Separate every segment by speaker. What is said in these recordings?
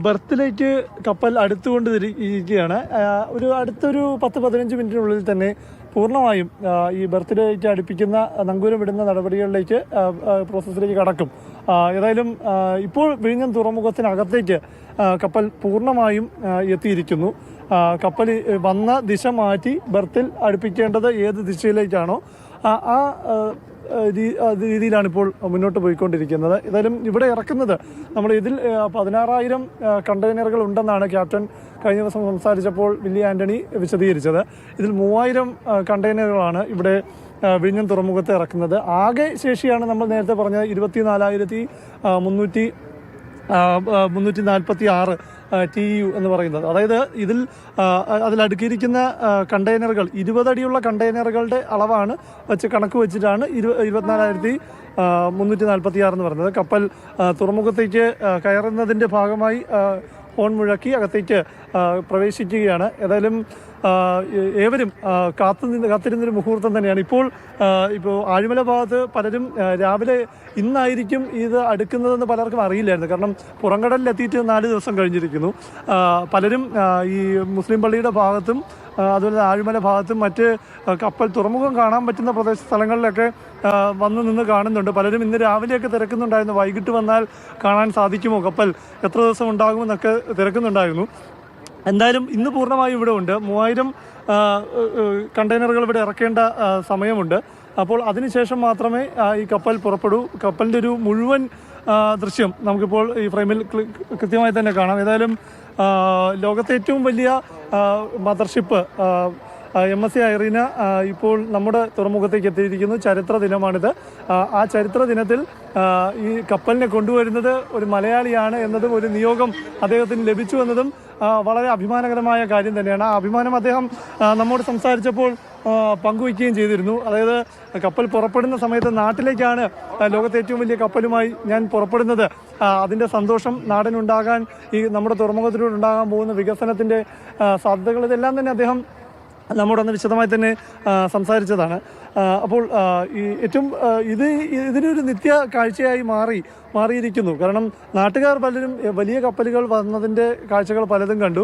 Speaker 1: ബർത്തിലേക്ക് കപ്പൽ അടുത്തുകൊണ്ടിരിക്കുകയാണ്. അടുത്തൊരു 10-15 മിനിറ്റിനുള്ളിൽ തന്നെ പൂർണ്ണമായും ഈ ബർത്തിലേക്ക് അടുപ്പിക്കുന്ന നങ്കൂരം വിടുന്ന നടപടികളിലേക്ക് പ്രോസസ്സിലേക്ക് കടക്കും. ഏതായാലും ഇപ്പോൾ വിഴിഞ്ഞം തുറമുഖത്തിനകത്തേക്ക് കപ്പൽ പൂർണ്ണമായും എത്തിയിരിക്കുന്നു. കപ്പൽ വന്ന ദിശ മാറ്റി ബർത്തിൽ അടുപ്പിക്കേണ്ടത് ഏത് ദിശയിലേക്കാണോ ആ രീതിയിലാണ് ഇപ്പോൾ മുന്നോട്ട് പോയിക്കൊണ്ടിരിക്കുന്നത്. ഏതായാലും ഇവിടെ ഇറക്കുന്നത് ഇതിൽ 16,000 കണ്ടെയ്നറുകൾ ഉണ്ടെന്നാണ് ക്യാപ്റ്റൻ കഴിഞ്ഞ ദിവസം സംസാരിച്ചപ്പോൾ വില്യം ആന്റണി വിശദീകരിച്ചത്. ഇതിൽ 3,000 കണ്ടെയ്നറുകളാണ് ഇവിടെ വിഴിഞ്ഞം തുറമുഖത്ത് ഇറക്കുന്നത്. ആകെ ശേഷിയാണ് നമ്മൾ നേരത്തെ പറഞ്ഞത് 24,346 TEU എന്ന് പറയുന്നത്. അതായത് അതിലടുക്കിയിരിക്കുന്ന കണ്ടെയ്നറുകൾ 20 അടിയുള്ള കണ്ടെയ്നറുകളുടെ അളവാണ് കണക്ക് വെച്ചിട്ടാണ് 24,346 എന്ന് പറയുന്നത്. കപ്പൽ തുറമുഖത്തേക്ക് കയറുന്നതിൻ്റെ ഭാഗമായി ഹോൺ മുഴക്കി അകത്തേക്ക് പ്രവേശിക്കുകയാണ്. ഏതായാലും ഏവരും കാത്തിരുന്നൊരു മുഹൂർത്തം തന്നെയാണ്. ഇപ്പോൾ ആഴിമല ഭാഗത്ത് പലരും രാവിലെ ഇന്നായിരിക്കും ഇത് അടുക്കുന്നതെന്ന് പലർക്കും അറിയില്ലായിരുന്നു. കാരണം പുറംകടലിലെത്തിയിട്ട് 4 ദിവസം കഴിഞ്ഞിരിക്കുന്നു. പലരും ഈ മുസ്ലിം പള്ളിയുടെ ഭാഗത്തും അതുപോലെ ആഴിമല ഭാഗത്തും മറ്റ് കപ്പൽ തുറമുഖം കാണാൻ പറ്റുന്ന സ്ഥലങ്ങളിലൊക്കെ വന്ന് നിന്ന് കാണുന്നുണ്ട്. പലരും ഇന്ന് രാവിലെയൊക്കെ തിരക്കുന്നുണ്ടായിരുന്നു, വൈകിട്ട് വന്നാൽ കാണാൻ സാധിക്കുമോ, കപ്പൽ എത്ര ദിവസം ഉണ്ടാകുമെന്നൊക്കെ തിരക്കുന്നുണ്ടായിരുന്നു. എന്തായാലും ഇന്ന് പൂർണ്ണമായും ഇവിടെ ഉണ്ട്. 3,000 കണ്ടെയ്നറുകൾ ഇവിടെ ഇറക്കേണ്ട സമയമുണ്ട്. അപ്പോൾ അതിനുശേഷം മാത്രമേ ഈ കപ്പൽ പുറപ്പെടൂ. കപ്പലിൻ്റെ ഒരു മുഴുവൻ ദൃശ്യം നമുക്കിപ്പോൾ ഈ ഫ്രെയിമിൽ കൃത്യമായി തന്നെ കാണാം. ഏതായാലും ലോകത്തെ ഏറ്റവും വലിയ മദർഷിപ്പ് MSC ഐറീന ഇപ്പോൾ നമ്മുടെ തുറമുഖത്തേക്ക് എത്തിയിരിക്കുന്നു. ചരിത്ര ദിനമാണിത്. ആ ചരിത്ര ദിനത്തിൽ ഈ കപ്പലിനെ കൊണ്ടുവരുന്നത് ഒരു മലയാളിയാണ് എന്നതും ഒരു നിയോഗം അദ്ദേഹത്തിന് ലഭിച്ചു എന്നതും വളരെ അഭിമാനകരമായ കാര്യം തന്നെയാണ്. ആ അഭിമാനം അദ്ദേഹം നമ്മോട് സംസാരിച്ചപ്പോൾ പങ്കുവയ്ക്കുകയും ചെയ്തിരുന്നു. അതായത് കപ്പൽ പുറപ്പെടുന്ന സമയത്ത് നാട്ടിലേക്കാണ് ലോകത്തെ ഏറ്റവും വലിയ കപ്പലുമായി ഞാൻ പുറപ്പെടുന്നത്. അതിൻ്റെ സന്തോഷം നാടിനുണ്ടാകാൻ, ഈ നമ്മുടെ തുറമുഖത്തിലൂടെ ഉണ്ടാകാൻ പോകുന്ന വികസനത്തിൻ്റെ സാധ്യതകൾ, ഇതെല്ലാം തന്നെ അദ്ദേഹം നമ്മോടൊന്ന് വിശദമായി തന്നെ സംസാരിച്ചതാണ്. അപ്പോൾ ഈ ഏറ്റവും ഇതിനൊരു നിത്യ കാഴ്ചയായി മാറിയിരിക്കുന്നു. കാരണം നാട്ടുകാർ പലരും വലിയ കപ്പലുകൾ വന്നതിൻ്റെ കാഴ്ചകൾ പലതും കണ്ടു.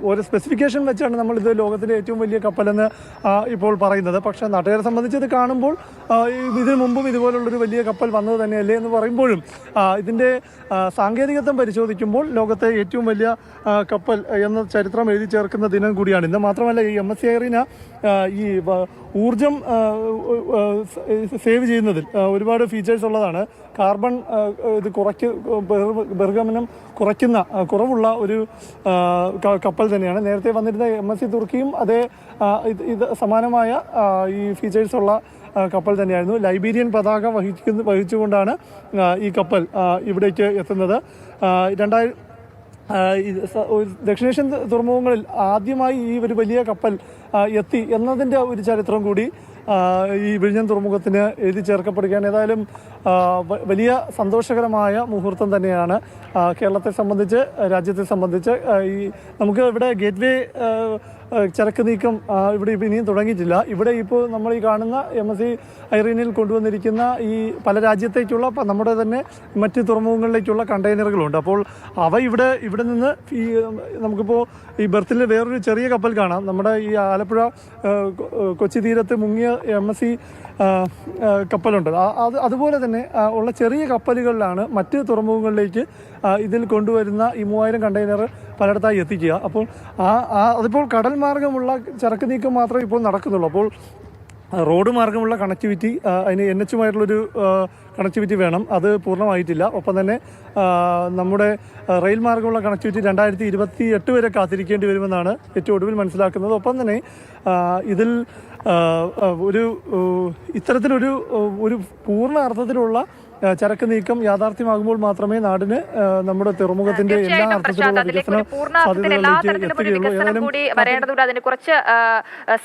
Speaker 1: ഒരു സ്പെസിഫിക്കേഷൻ വെച്ചാണ് നമ്മളിത് ലോകത്തിലെ ഏറ്റവും വലിയ കപ്പലെന്ന് ഇപ്പോൾ പറയുന്നത്. പക്ഷേ നാട്ടുകാരെ സംബന്ധിച്ച് ഇത് കാണുമ്പോൾ ഇതിനു മുമ്പും ഇതുപോലുള്ളൊരു വലിയ കപ്പൽ വന്നത് തന്നെയല്ലേ എന്ന് പറയുമ്പോഴും ഇതിൻ്റെ സാങ്കേതികത്വം പരിശോധിക്കുമ്പോൾ ലോകത്തെ ഏറ്റവും വലിയ കപ്പൽ എന്ന ചരിത്രം എഴുതി ചേർക്കുന്ന ദിനം കൂടിയാണ് ഇന്ന്. മാത്രമല്ല ഈ MSC ഐറീന ഈ ഊർജം സേവ് ചെയ്യുന്നതിൽ ഒരുപാട് ഫീച്ചേഴ്സ് ഉള്ളതാണ്. കാർബൺ ബഹിർഗമനം കുറവുള്ള ഒരു കപ്പൽ തന്നെയാണ്. നേരത്തെ വന്നിരുന്ന MSC തുർക്കിയും അതേ ഇത് സമാനമായ ഈ ഫീച്ചേഴ്സ് ഉള്ള കപ്പൽ തന്നെയായിരുന്നു. ലൈബീരിയൻ പതാക വഹിച്ചുകൊണ്ടാണ് ഈ കപ്പൽ ഇവിടേക്ക് എത്തുന്നത്. ദക്ഷിണേഷ്യൻ തുറമുഖങ്ങളിൽ ആദ്യമായി ഈ ഒരു വലിയ കപ്പൽ എത്തി എന്നതിൻ്റെ ഒരു ചരിത്രം കൂടി ഈ വിഴിഞ്ഞം തുറമുഖത്തിന് എഴുതി ചേർക്കപ്പെടുകയാണ്. ഏതായാലും വലിയ സന്തോഷകരമായ മുഹൂർത്തം തന്നെയാണ് കേരളത്തെ സംബന്ധിച്ച്, രാജ്യത്തെ സംബന്ധിച്ച്. നമുക്ക് ഇവിടെ ഗേറ്റ്വേ ചരക്ക് നീക്കം ഇവിടെ ഇനിയും തുടങ്ങിയിട്ടില്ല. ഇവിടെ ഇപ്പോൾ നമ്മൾ ഈ കാണുന്ന MSC ഐറീനിൽ കൊണ്ടുവന്നിരിക്കുന്ന ഈ പല രാജ്യത്തേക്കുള്ള നമ്മുടെ തന്നെ മറ്റ് തുറമുഖങ്ങളിലേക്കുള്ള കണ്ടെയ്നറുകളുണ്ട്. അപ്പോൾ അവ ഇവിടെ നിന്ന് നമുക്കിപ്പോൾ ഈ ബർത്തിൽ വേറൊരു ചെറിയ കപ്പൽ കാണാം. നമ്മുടെ ഈ ആലപ്പുഴ കൊച്ചി തീരത്ത് മുങ്ങിയ MSC കപ്പലുണ്ട്. അതുപോലെ തന്നെ ഉള്ള ചെറിയ കപ്പലുകളിലാണ് മറ്റ് തുറമുഖങ്ങളിലേക്ക് ഇതിൽ കൊണ്ടുവരുന്ന ഈ 3,000 കണ്ടെയ്നർ പലയിടത്തായി എത്തിക്കുക. അപ്പോൾ അതിപ്പോൾ കടൽ മാർഗമുള്ള ചരക്ക് നീക്കം മാത്രമേ ഇപ്പോൾ നടക്കുന്നുള്ളൂ. അപ്പോൾ റോഡ് മാർഗമുള്ള കണക്ടിവിറ്റി, അതിന് NHുമായിട്ടുള്ളൊരു കണക്ടിവിറ്റി വേണം. അത് പൂർണ്ണമായിട്ടില്ല. ഒപ്പം തന്നെ നമ്മുടെ റെയിൽ മാർഗമുള്ള കണക്ടിവിറ്റി 2028 വരെ കാത്തിരിക്കേണ്ടി വരുമെന്നാണ് ഏറ്റവും ഒടുവിൽ മനസ്സിലാക്കുന്നത്. ഒപ്പം തന്നെ ഇതിൽ ഇത്തരത്തിലൊരു പൂർണ്ണ അർത്ഥത്തിലുള്ള ചരക്ക് നീക്കം യാഥാർത്ഥ്യമാകുമ്പോൾ മാത്രമേ നാടിന് നമ്മുടെ തുറമുഖത്തിന്റെ എല്ലാ അർത്ഥത്തിലുള്ള വികസന
Speaker 2: സാധ്യതകളിലേക്ക് കൂടി വരേണ്ടതുണ്ട്. അതിന് കുറച്ച്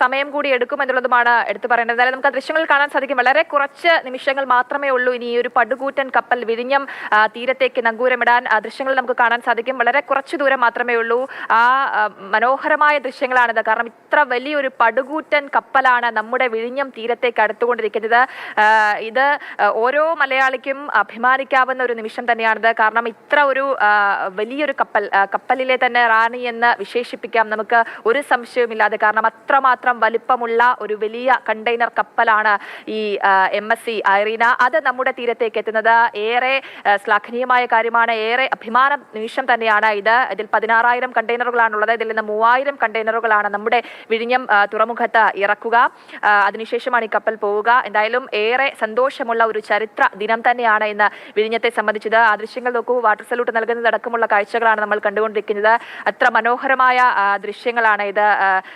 Speaker 2: സമയം കൂടി എടുക്കും എന്നുള്ളതുമാണ് എടുത്തു പറയേണ്ടത്. അതായത് നമുക്ക് ആ ദൃശ്യങ്ങളിൽ കാണാൻ സാധിക്കും, വളരെ കുറച്ച് നിമിഷങ്ങൾ മാത്രമേ ഉള്ളൂ ഇനി ഈ ഒരു പടുകൂറ്റൻ കപ്പൽ വിഴിഞ്ഞം തീരത്തേക്ക് നങ്കൂരമിടാൻ. ദൃശ്യങ്ങൾ നമുക്ക് കാണാൻ സാധിക്കും, വളരെ കുറച്ചു ദൂരം മാത്രമേ ഉള്ളൂ. ആ മനോഹരമായ ദൃശ്യങ്ങളാണിത്. കാരണം ഇത്ര വലിയൊരു പടുകൂറ്റൻ കപ്പലാണ് നമ്മുടെ വിഴിഞ്ഞം തീരത്തേക്ക് അടുത്തുകൊണ്ടിരിക്കുന്നത്. ഇത് ഓരോ മലയാളിക്കും മലയാളിക്കും അഭിമാനിക്കാവുന്ന ഒരു നിമിഷം തന്നെയാണിത്. കാരണം ഇത്ര ഒരു വലിയൊരു കപ്പലിലെ തന്നെ റാണി എന്ന് വിശേഷിപ്പിക്കാം നമുക്ക് ഒരു സംശയവുമില്ലാതെ. കാരണം അത്രമാത്രം വലിപ്പമുള്ള ഒരു വലിയ കണ്ടെയ്നർ കപ്പലാണ് ഈ MSC ഐറീന. അത് നമ്മുടെ തീരത്തേക്ക് എത്തുന്നത് ഏറെ ശ്ലാഘനീയമായ കാര്യമാണ്. ഏറെ അഭിമാന നിമിഷം തന്നെയാണ് ഇത്. ഇതിൽ 16,000 കണ്ടെയ്നറുകളാണുള്ളത്. ഇതിൽ നിന്ന് 3,000 കണ്ടെയ്നറുകളാണ് നമ്മുടെ വിഴിഞ്ഞം തുറമുഖത്ത് ഇറക്കുക. അതിനുശേഷമാണ് ഈ കപ്പൽ പോവുക. എന്തായാലും ഏറെ സന്തോഷമുള്ള ഒരു ചരിത്ര ദിനം തന്നെയാണ് ഇന്ന് വിഴിഞ്ഞത്തെ സംബന്ധിച്ചത്. ആ ദൃശ്യങ്ങൾ നോക്കൂ. വാട്ടർ സല്യൂട്ട് നൽകുന്നതടക്കമുള്ള കാഴ്ചകളാണ് നമ്മൾ കണ്ടുകൊണ്ടിരിക്കുന്നത്. അത്ര മനോഹരമായ ദൃശ്യങ്ങളാണ് ഇത്.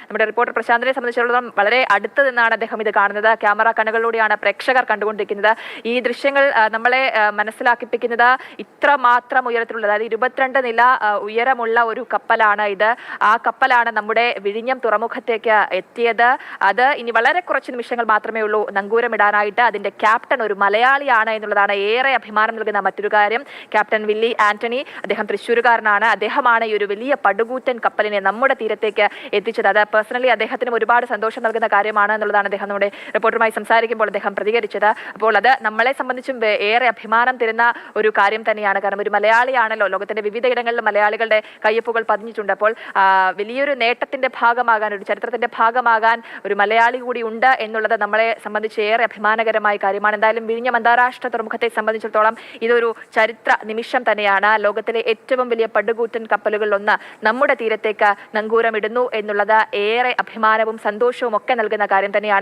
Speaker 2: നമ്മുടെ റിപ്പോർട്ടർ പ്രശാന്തിനെ സംബന്ധിച്ചിടത്തോളം വളരെ അടുത്ത് നിന്നാണ് അദ്ദേഹം ഇത് കാണുന്നത്. ക്യാമറ കണ്ണുകളിലൂടെയാണ് പ്രേക്ഷകർ കണ്ടുകൊണ്ടിരിക്കുന്നത്. ഈ ദൃശ്യങ്ങൾ നമ്മളെ മനസ്സിലാക്കിപ്പിക്കുന്നത് ഇത്ര മാത്രം ഉയരത്തിലുള്ള, അതായത് 22 നില ഉയരമുള്ള ഒരു കപ്പലാണ് ഇത്. ആ കപ്പലാണ് നമ്മുടെ വിഴിഞ്ഞം തുറമുഖത്തേക്ക് എത്തിയത്. അത് ഇനി വളരെ കുറച്ച് നിമിഷങ്ങൾ മാത്രമേ ഉള്ളൂ നങ്കൂരമിടാനായിട്ട്. അതിന്റെ ക്യാപ്റ്റൻ ഒരു മലയാളിയാണ് എന്നുള്ളതാണ് ഏറെ അഭിമാനം നൽകുന്ന മറ്റൊരു കാര്യം. ക്യാപ്റ്റൻ വില്ലി ആന്റണി, അദ്ദേഹം തൃശ്ശൂരുകാരനാണ്. അദ്ദേഹമാണ് ഈ ഒരു വലിയ പടുകൂറ്റൻ കപ്പലിനെ നമ്മുടെ തീരത്തേക്ക് എത്തിച്ചത്. അത് പേഴ്സണലി അദ്ദേഹത്തിനും ഒരുപാട് സന്തോഷം നൽകുന്ന കാര്യമാണ് എന്നുള്ളതാണ് അദ്ദേഹം നമ്മുടെ റിപ്പോർട്ടറുമായി സംസാരിക്കുമ്പോൾ അദ്ദേഹം പ്രതികരിച്ചത്. അപ്പോൾ അത് നമ്മളെ സംബന്ധിച്ചും ഏറെ അഭിമാനം തരുന്ന ഒരു കാര്യം തന്നെയാണ്. കാരണം ഒരു മലയാളിയാണല്ലോ. ലോകത്തിന്റെ വിവിധ ഇടങ്ങളിൽ മലയാളികളുടെ കയ്യൊപ്പുകൾ പതിഞ്ഞിട്ടുണ്ട്. അപ്പോൾ വലിയൊരു നേട്ടത്തിന്റെ ഭാഗമാകാൻ, ഒരു ചരിത്രത്തിന്റെ ഭാഗമാകാൻ ഒരു മലയാളി കൂടി ഉണ്ട് എന്നുള്ളത് നമ്മളെ സംബന്ധിച്ച് ഏറെ അഭിമാനകരമായ കാര്യമാണ്. എന്തായാലും വിഴിഞ്ഞം അന്താരാഷ്ട്ര തുറമുഖത്തെ സംബന്ധിച്ചിടത്തോളം ഇതൊരു ചരിത്ര നിമിഷം തന്നെയാണ്. ലോകത്തിലെ ഏറ്റവും വലിയ പടുകൂറ്റൻ കപ്പലുകളിലൊന്ന് നമ്മുടെ തീരത്തേക്ക് നങ്കൂരമിടുന്നു എന്നുള്ളത് ഏറെ അഭിമാനവും സന്തോഷവും ഒക്കെ നൽകുന്ന കാര്യം തന്നെയാണ്.